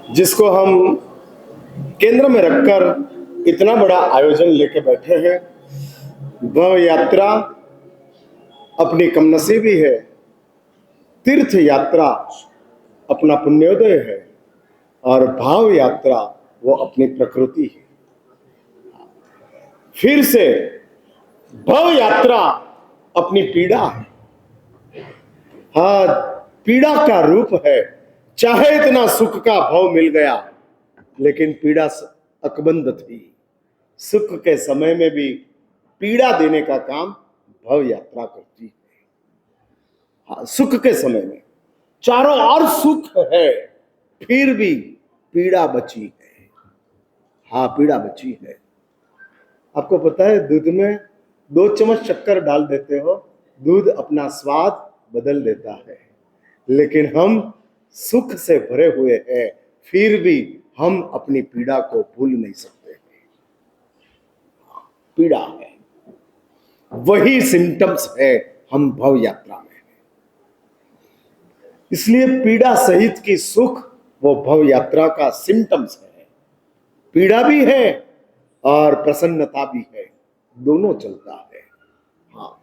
जिसको हम केंद्र में रखकर इतना बड़ा आयोजन लेके बैठे हैं। वह यात्रा अपनी कमनसीबी है, तीर्थ यात्रा अपना पुण्योदय है और भाव यात्रा वो अपनी प्रकृति है। फिर से भव यात्रा अपनी पीड़ा है। हाँ, पीड़ा का रूप है। चाहे इतना सुख का भाव मिल गया, लेकिन पीड़ा अकबंद थी। सुख के समय में भी पीड़ा देने का काम भव यात्रा करती है। हाँ, सुख के समय में चारों ओर सुख है, फिर भी पीड़ा बची है। हाँ, पीड़ा बची है। आपको पता है, दूध में 2 चम्मच शक्कर डाल देते हो, दूध अपना स्वाद बदल देता है। लेकिन हम सुख से भरे हुए हैं, फिर भी हम अपनी पीड़ा को भूल नहीं सकते हैं। पीड़ा है, वही सिम्टम्स है हम भव यात्रा में। इसलिए पीड़ा सहित की सुख वो भव यात्रा का सिम्टम्स है। पीड़ा भी है और प्रसन्नता भी है, दोनों चलता है। हाँ,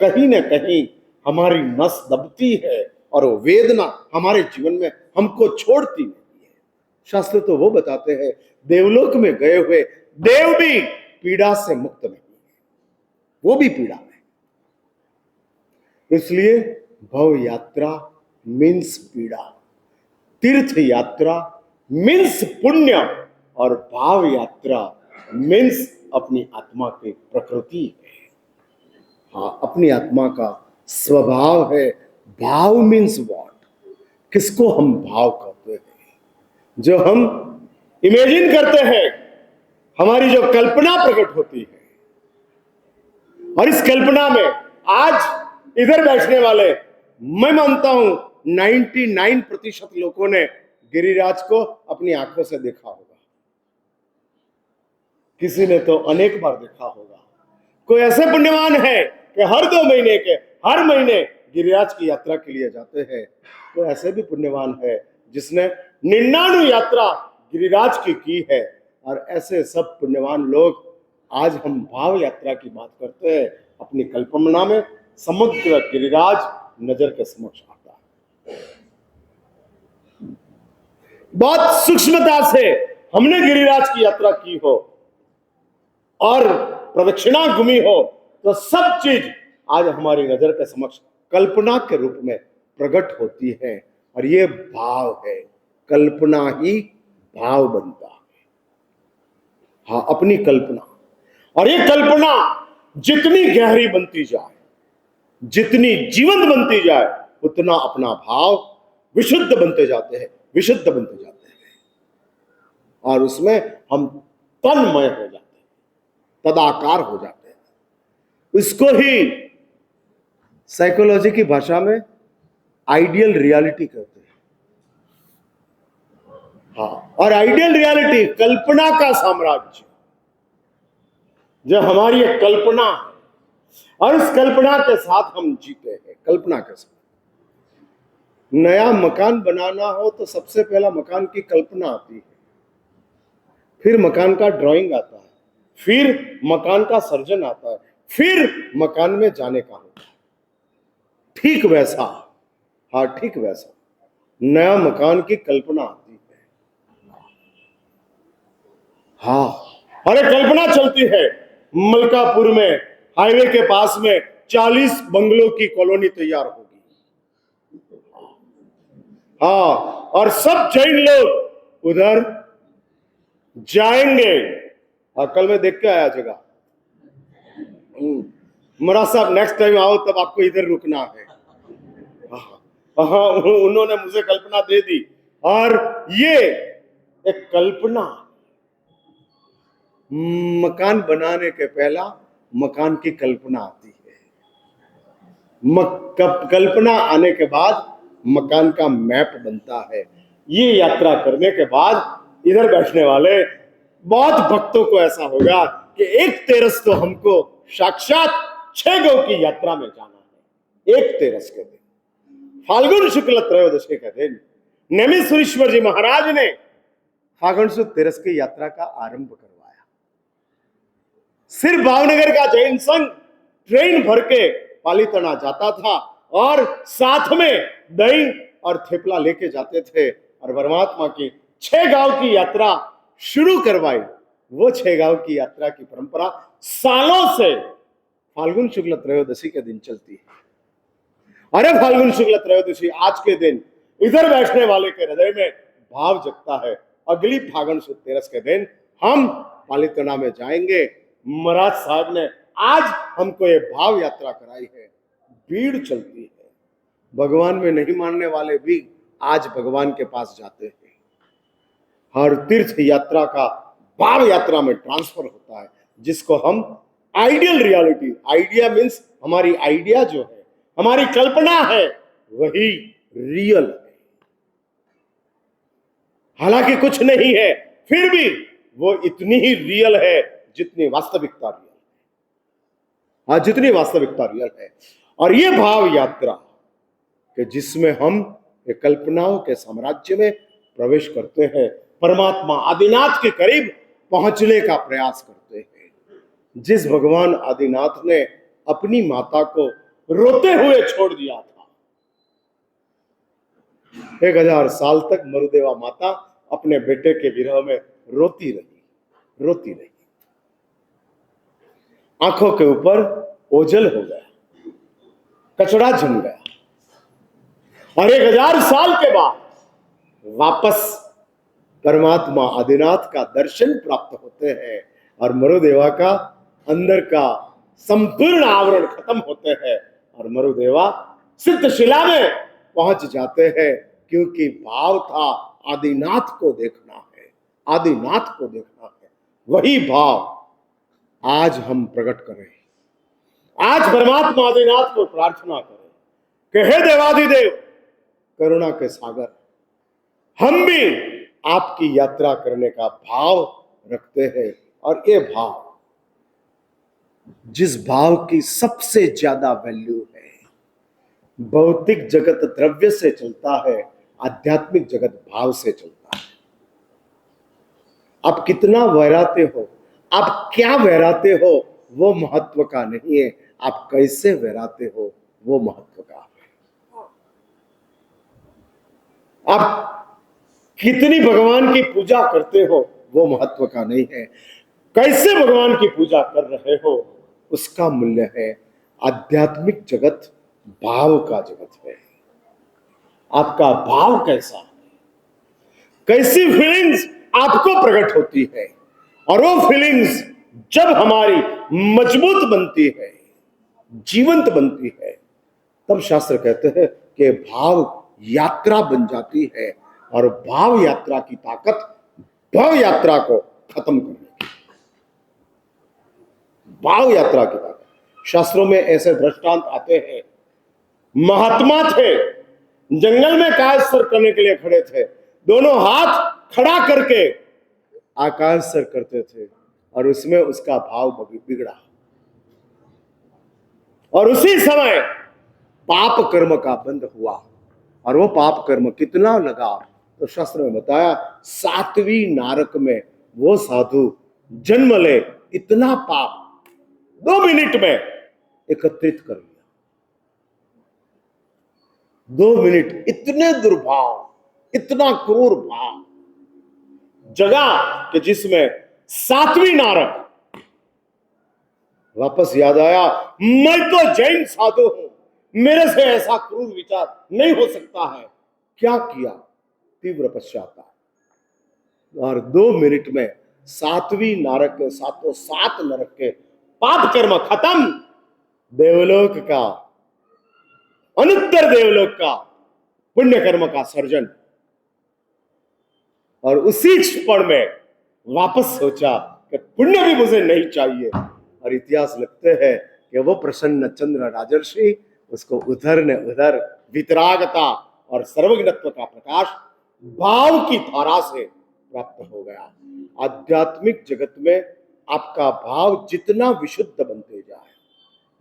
कहीं ना कहीं हमारी नस दबती है और वो वेदना हमारे जीवन में हमको छोड़ती नहीं है। शास्त्र तो वो बताते हैं, देवलोक में गए हुए देव भी पीड़ा से मुक्त नहीं है, वो भी पीड़ा में। इसलिए भव यात्रा मीन्स पीड़ा, तीर्थ यात्रा मीन्स पुण्य और भाव यात्रा मीन्स अपनी आत्मा की प्रकृति है। हाँ, अपनी आत्मा का स्वभाव है। भाव मीन्स व्हाट, किसको हम भाव करते हैं, जो हम इमेजिन करते हैं, हमारी जो कल्पना प्रकट होती है। और इस कल्पना में आज इधर बैठने वाले, मैं मानता हूं 99% लोगों ने गिरिराज को अपनी आंखों से देखा होगा। किसी ने तो अनेक बार देखा होगा। कोई ऐसे पुण्यवान है कि हर 2 महीने के हर महीने गिरिराज की यात्रा के लिए जाते हैं। तो ऐसे भी पुण्यवान है जिसने 99 यात्रा गिरिराज की है। और ऐसे सब पुण्यवान लोग, आज हम भाव यात्रा की बात करते हैं, अपनी कल्पना में समग्र गिरिराज नजर के समक्ष आता है। बहुत सूक्ष्मता से हमने गिरिराज की यात्रा की हो और प्रदक्षिणा घूमी हो, तो सब चीज आज हमारी नजर के समक्ष कल्पना के रूप में प्रकट होती है। और ये भाव है, कल्पना ही भाव बनता है। हाँ, अपनी कल्पना। और ये कल्पना जितनी गहरी बनती जाए, जितनी जीवंत बनती जाए, उतना अपना भाव विशुद्ध बनते जाते हैं, विशुद्ध बनते जाते हैं। और उसमें हम तन्मय हो जाते हैं, तदाकार हो जाते हैं। इसको ही साइकोलॉजी की भाषा में आइडियल रियलिटी कहते हैं। हाँ, और आइडियल रियलिटी कल्पना का साम्राज्य, जो हमारी एक कल्पना है और इस कल्पना के साथ हम जीते हैं। कल्पना के साथ नया मकान बनाना हो तो सबसे पहला मकान की कल्पना आती है, फिर मकान का ड्राइंग आता है, फिर मकान का सर्जन आता है, फिर मकान में जाने का होता है। ठीक वैसा, हाँ ठीक वैसा नया मकान की कल्पना आती है। हाँ, और एक कल्पना चलती है, मलकापुर में हाईवे के पास में 40 बंगलों की कॉलोनी तैयार होगी। हाँ, और सब जैन लोग उधर जाएंगे। और कल मैं देख के आया जगह। मरा साहब, नेक्स्ट टाइम आओ तब आपको इधर रुकना है। हाँ, उन्होंने मुझे कल्पना दे दी। और ये एक कल्पना, मकान बनाने के पहला मकान की कल्पना आती है, कल्पना आने के बाद मकान का मैप बनता है। ये यात्रा करने के बाद इधर बैठने वाले बहुत भक्तों को ऐसा होगा कि एक तेरस तो हमको साक्षात 6 गौ की यात्रा में जाना है। एक तेरस के दिन, फाल्गुन शुक्ल त्रयोदशी के दिन, नेमिश्वरेश्वर जी महाराज ने फागुन सुद तेरस की यात्रा का आरंभ करवाया। सिर्फ भावनगर का जैन संघ ट्रेन भर के पालीताना जाता था और साथ में दही और थेपला लेके जाते थे और परमात्मा की 6 गांव की यात्रा शुरू करवाई। वो 6 गांव की यात्रा की परंपरा सालों से फाल्गुन शुक्ल त्रयोदशी के दिन चलती है। अरे फाल्गुन शुक्ल त्रयोदशी आज के दिन इधर बैठने वाले के हृदय में भाव जगता है, अगली फागुन सुद तेरस के दिन हम पालीताना में जाएंगे। महाराज साहब ने आज हमको ये भाव यात्रा कराई है। भीड़ चलती है, भगवान में नहीं मानने वाले भी आज भगवान के पास जाते हैं। हर तीर्थ यात्रा का भाव यात्रा में ट्रांसफर होता है, जिसको हम आइडियल रियलिटी, आइडिया मीन्स हमारी आइडिया जो है, हमारी कल्पना है, वही रियल है। हालांकि कुछ नहीं है, फिर भी वो इतनी ही रियल है जितनी वास्तविकता रियल है। आज जितनी वास्तविकता रियल है। और ये भाव यात्रा कि जिसमें हम एक कल्पनाओं के साम्राज्य में प्रवेश करते हैं, परमात्मा आदिनाथ के करीब पहुंचने का प्रयास करते हैं। जिस भगवान आदिनाथ ने अपनी माता को रोते हुए छोड़ दिया था, 1000 साल तक मरुदेवा माता अपने बेटे के विरह में रोती रही। आंखों के ऊपर ओझल हो गया, कचड़ा जम गया और 1000 साल के बाद वापस परमात्मा आदिनाथ का दर्शन प्राप्त होते हैं और मरुदेवा का अंदर का संपूर्ण आवरण खत्म होते हैं और मरुदेवा सिद्ध शिला में पहुंच जाते हैं, क्योंकि भाव था आदिनाथ को देखना है, आदिनाथ को देखना है। वही भाव आज हम प्रकट करें। आज परमात्मा आदिनाथ को प्रार्थना करें कि हे देवाधिदेव करुणा के सागर, हम भी आपकी यात्रा करने का भाव रखते हैं। और ये भाव, जिस भाव की सबसे ज्यादा वैल्यू है, भौतिक जगत द्रव्य से चलता है, आध्यात्मिक जगत भाव से चलता है। आप कितना वहराते हो, आप क्या वहराते हो, वो महत्व का नहीं है, आप कैसे वहराते हो वो महत्व का है। आप कितनी भगवान की पूजा करते हो वो महत्व का नहीं है, कैसे भगवान की पूजा कर रहे हो उसका मूल्य है। आध्यात्मिक जगत भाव का जगत है। आपका भाव कैसा है, कैसी फीलिंग्स आपको प्रकट होती है, और वो फीलिंग्स जब हमारी मजबूत बनती है, जीवंत बनती है, तब शास्त्र कहते हैं कि भाव यात्रा बन जाती है। और भाव यात्रा की ताकत भाव यात्रा को खत्म करने की, भाव यात्रा की ताकत। शास्त्रों में ऐसे दृष्टांत आते हैं। महात्मा थे, जंगल में काया सर करने के लिए खड़े थे, दोनों हाथ खड़ा करके आकाश सर करते थे और उसमें उसका भाव बिगड़ा और उसी समय पाप कर्म का बंध हुआ। और वो पाप कर्म कितना लगा तो शास्त्र में बताया, 7वीं नारक में वो साधु जन्म ले, इतना पाप 2 मिनट में एकत्रित कर लिया। 2 मिनट, इतने दुर्भाव, इतना क्रूर भाव जगा कि जिसमें 7वीं नारक वापस याद आया, मैं तो जैन साधु हूं, मेरे से ऐसा क्रूर विचार नहीं हो सकता है। क्या किया? तीव्र पश्चाताप। और 2 मिनट में 7वीं नारक के 7 नरक के पाप कर्म खत्म, देवलोक का, अनुत्तर देवलोक का पुण्य कर्म का सर्जन। और उसी क्षण में वापस सोचा कि पुण्य भी मुझे नहीं चाहिए। और इतिहास लिखते हैं कि वो प्रसन्न चंद्र राजर्षि उसको उधर ने उधर वितरागता और सर्वज्ञत्व का प्रकाश भाव की धारा से प्राप्त हो गया। आध्यात्मिक जगत में आपका भाव जितना विशुद्ध बनते जाए,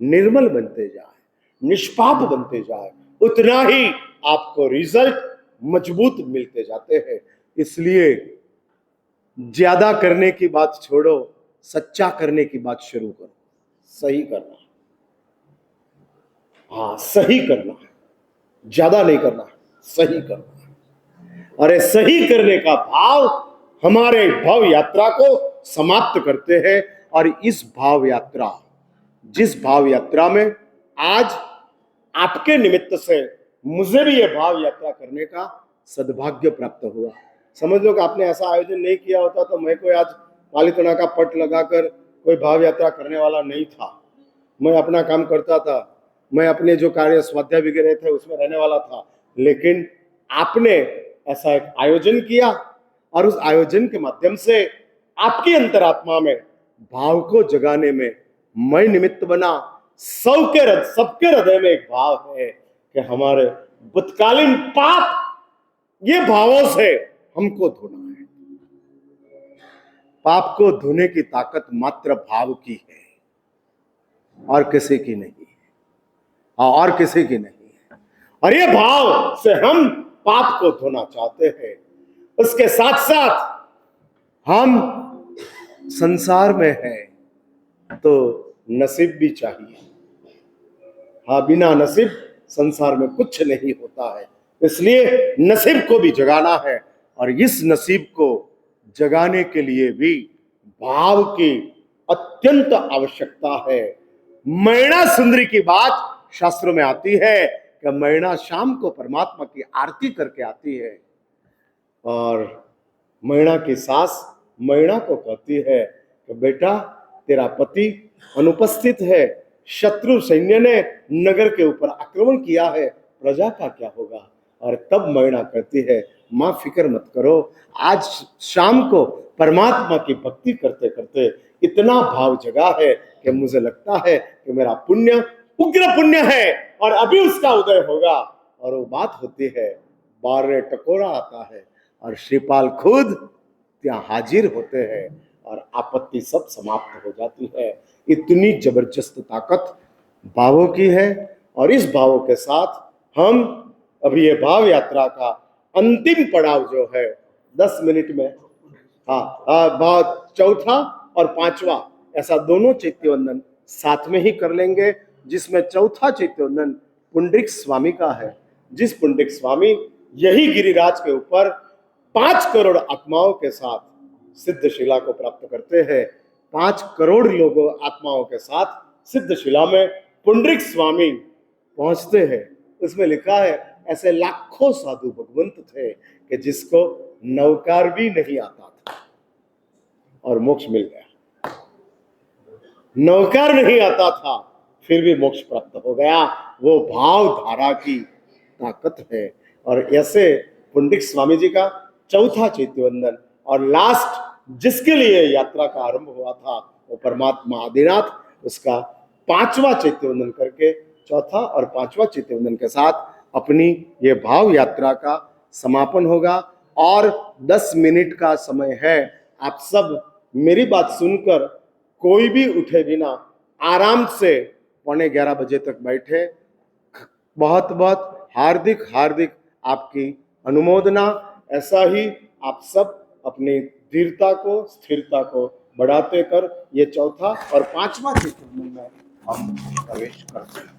निर्मल बनते जाए, निष्पाप बनते जाए, उतना ही आपको रिजल्ट मजबूत मिलते जाते हैं। इसलिए ज्यादा करने की बात छोड़ो, सच्चा करने की बात शुरू करो। सही करना, हाँ सही करना, ज्यादा नहीं करना, सही करना। और ये सही करने का भाव हमारे भाव यात्रा को समाप्त करते हैं। और इस भाव यात्रा, जिस भाव यात्रा में आज आपके निमित्त से मुझे भी ये भाव यात्रा करने का सद्भाग्य प्राप्त हुआ। समझ लो कि आपने ऐसा आयोजन नहीं किया होता तो मैं कोई आज पालीताना का पट लगाकर कोई भाव यात्रा करने वाला नहीं था। मैं अपना काम करता था, मैं अपने जो कार्य स्वाध्याय वगैरह थे उसमें रहने वाला था। लेकिन आपने ऐसा एक आयोजन किया और उस आयोजन के माध्यम से आपकी अंतरात्मा में भाव को जगाने में मैं निमित्त बना। सबके हृदय में एक भाव है कि हमारे भूतकालीन पाप, ये भावों से हमको धोना है। पाप को धोने की ताकत मात्र भाव की है और किसी की नहीं है। और किसी की नहीं है। और ये भाव से हम पाप को धोना चाहते हैं। उसके साथ साथ हम संसार में हैं तो नसीब भी चाहिए। हाँ, बिना नसीब संसार में कुछ नहीं होता है। इसलिए नसीब को भी जगाना है और इस नसीब को जगाने के लिए भी भाव की अत्यंत आवश्यकता है। मैना सुंदरी की बात शास्त्रों में आती है कि मैना शाम को परमात्मा की आरती करके आती है और मैना की सास मैना को कहती है कि बेटा तेरा पति अनुपस्थित है, शत्रु सैन्य ने नगर के ऊपर आक्रमण किया है, प्रजा का क्या होगा। और तब मैना कहती है मां फिक्र मत करो, आज शाम को परमात्मा की भक्ति करते करते इतना भाव जगा है कि मुझे लगता है कि मेरा पुण्य उग्र पुण्य है और अभी उसका उदय होगा। और वो बात होती है, बारह टकोरा आता है और श्रीपाल खुद ત્યાં हाजिर होते हैं और आपत्ति सब समाप्त हो जाती है। इतनी जबरदस्त ताकत भावों की है। और इस भावों के साथ हम अभी ये भाव यात्रा का अंतिम पड़ाव जो है 10 मिनट में, भाव चौथा और पांचवा, ऐसा दोनों चैत्यवंदन साथ में ही कर लेंगे। जिसमें चौथा चैत्यवंदन पुंडरीक स्वामी का है, जिस पुंडरीक स्वामी यही गिरिराज के ऊपर 5 करोड़ आत्माओं के साथ सिद्धशिला को प्राप्त करते हैं। 5 करोड़ लोगों आत्माओं के साथ सिद्धशिला में पुंडरीक स्वामी पहुंचते हैं। उसमें लिखा है ऐसे लाखों साधु भगवंत थे कि जिसको नौकार भी नहीं आता था और मोक्ष मिल गया। नौकार नहीं आता था फिर भी मोक्ष प्राप्त हो गया। वो भाव धारा की ताकत है। और ऐसे पुंडरीक स्वामी जी का चौथा चैत्यवंदन और लास्ट जिसके लिए यात्रा का आरंभ हुआ था वो परमात्मा आदिनाथ, उसका 5वां चैत्यवंदन करके चौथा और 5वां चैत्यवंदन के साथ अपनी ये भाव यात्रा का समापन होगा। और 10 मिनट का समय है। आप सब मेरी बात सुनकर कोई भी उठे बिना आराम से 11:15 बजे तक बैठे। बहुत बहुत हार्दिक हार्दिक आपकी अनुमोदना। ऐसा ही आप सब अपनी धीरता को, स्थिरता को बढ़ाते कर ये चौथा और 5वां चैत्यवंदन में हम प्रवेश करते हैं।